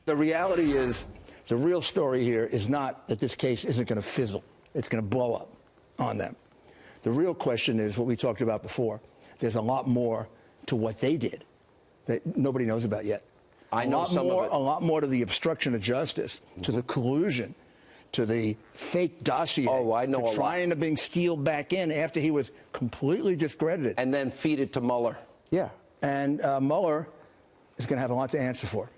The reality is, the real story here is not that this case isn't going to fizzle. It's going to blow up on them. The real question is what we talked about before. There's a lot more to what they did that nobody knows about yet. I know some of it. A lot more to the obstruction of justice, to the collusion, to the fake dossier. Oh, I know a lot. Trying to bring Steele back in after he was completely discredited. And then feed it to Mueller. Yeah. And Mueller is going to have a lot to answer for.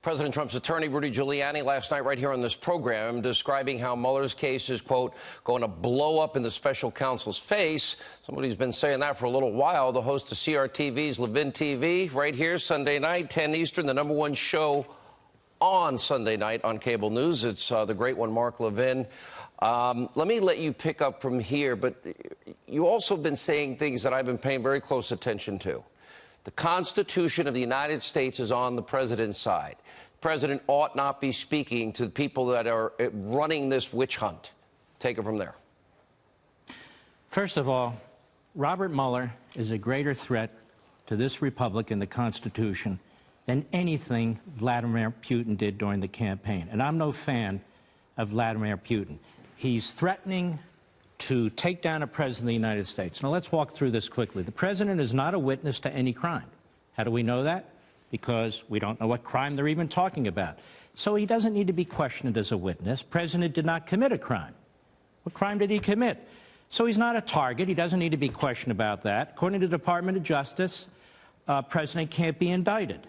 President Trump's attorney, Rudy Giuliani, last night right here on this program, describing how Mueller's case is, quote, going to blow up in the special counsel's face. Somebody's been saying that for a little while. The host of CRTV's Levin TV, right here, Sunday night, 10 Eastern, the #1 show on Sunday night on cable news. It's the great one, Mark Levin. Let me let you pick up from here, but you also have been saying things that I've been paying very close attention to. The Constitution of the United States is on the president's side. The president ought not be speaking to the people that are running this witch hunt. Take it from there. First of all, Robert Mueller is a greater threat to this republic and the Constitution than anything Vladimir Putin did during the campaign. And I'm no fan of Vladimir Putin. He's threatening to take down a president of the United States. Now, let's walk through this quickly. The president is not a witness to any crime. How do we know that? Because we don't know what crime they're even talking about. So he doesn't need to be questioned as a witness. President did not commit a crime. What crime did he commit? So he's not a target. He doesn't need to be questioned about that. According to the Department of Justice, a president can't be indicted.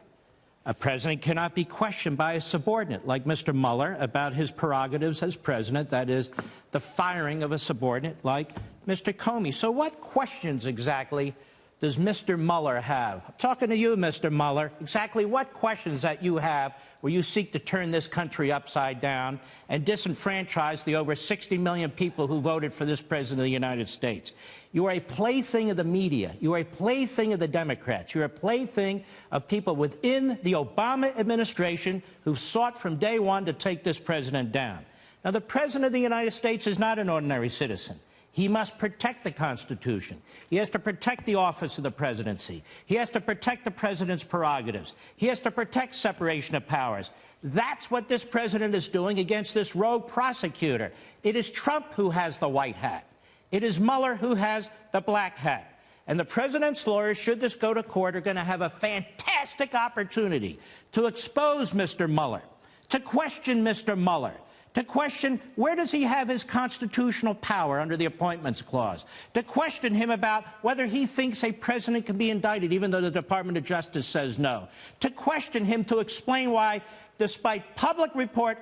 A president cannot be questioned by a subordinate like Mr. Mueller about his prerogatives as president, that is, the firing of a subordinate like Mr. Comey. So what questions exactly does Mr. Mueller have? I'm talking to you, Mr. Mueller. Exactly what questions that you have where you seek to turn this country upside down and disenfranchise the over 60 million people who voted for this president of the United States? You are a plaything of the media. You are a plaything of the Democrats. You're a plaything of people within the Obama administration who sought from day one to take this president down. Now, the president of the United States is not an ordinary citizen. He must protect the Constitution. He has to protect the office of the presidency. He has to protect the president's prerogatives. He has to protect separation of powers. That's what this president is doing against this rogue prosecutor. It is Trump who has the white hat. It is Mueller who has the black hat. And the president's lawyers, should this go to court, are going to have a fantastic opportunity to expose Mr. Mueller, to question Mr. Mueller, to question where does he have his constitutional power under the Appointments Clause, to question him about whether he thinks a president can be indicted even though the Department of Justice says no, to question him to explain why, despite public report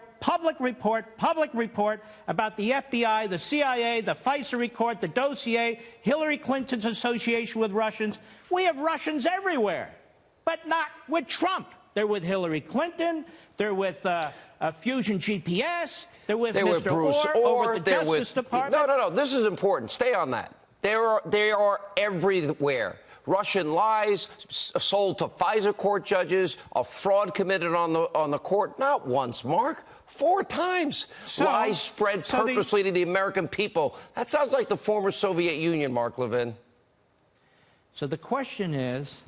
about the FBI, the CIA, the FISA report, the dossier, Hillary Clinton's association with Russians, we have Russians everywhere, but not with Trump. They're with Hillary Clinton, they're with Fusion GPS, they're with Mr. Bruce Orr with the Justice Department. No, this is important. Stay on that. They are everywhere. Russian lies sold to FISA court judges, a fraud committed on the court, not once, Mark, 4 times. Lies spread purposely to the American people. That sounds like the former Soviet Union, Mark Levin. So the question is,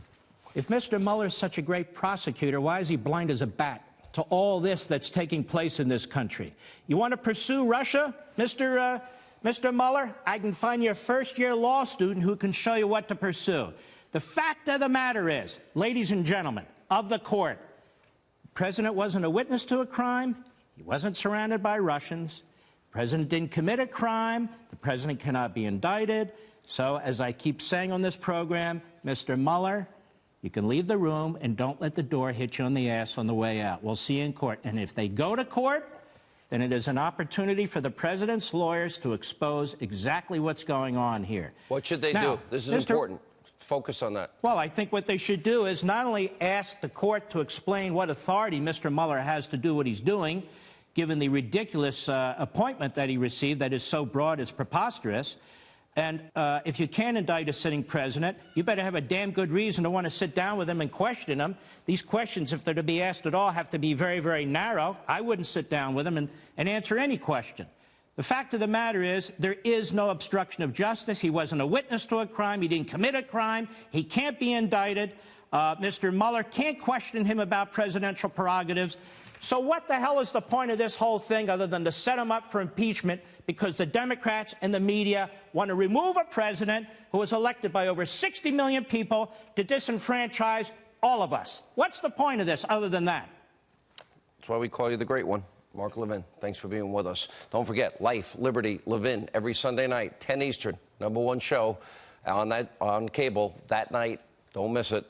if Mr. Mueller is such a great prosecutor, why is he blind as a bat to all this that's taking place in this country? You want to pursue Russia, Mr. Mueller? I can find you a first-year law student who can show you what to pursue. The fact of the matter is, ladies and gentlemen of the court, the president wasn't a witness to a crime. He wasn't surrounded by Russians. The president didn't commit a crime. The president cannot be indicted. So, as I keep saying on this program, Mr. Mueller, you can leave the room and don't let the door hit you on the ass on the way out. We'll see you in court. And if they go to court, then it is an opportunity for the president's lawyers to expose exactly what's going on here. What should they do? This is important. Focus on that. Well, I think what they should do is not only ask the court to explain what authority Mr. Mueller has to do what he's doing, given the ridiculous appointment that he received that is so broad it's preposterous. And if you can indict a sitting president, you better have a damn good reason to want to sit down with him and question him. These questions, if they're to be asked at all, have to be very, very narrow. I wouldn't sit down with him and answer any question. The fact of the matter is there is no obstruction of justice. He wasn't a witness to a crime. He didn't commit a crime. He can't be indicted. Mr. Mueller can't question him about presidential prerogatives. So what the hell is the point of this whole thing other than to set him up for impeachment because the Democrats and the media want to remove a president who was elected by over 60 million people to disenfranchise all of us? What's the point of this other than that? That's why we call you the Great One. Mark Levin, thanks for being with us. Don't forget, Life, Liberty, Levin, every Sunday night, 10 Eastern, #1 show on cable that night. Don't miss it.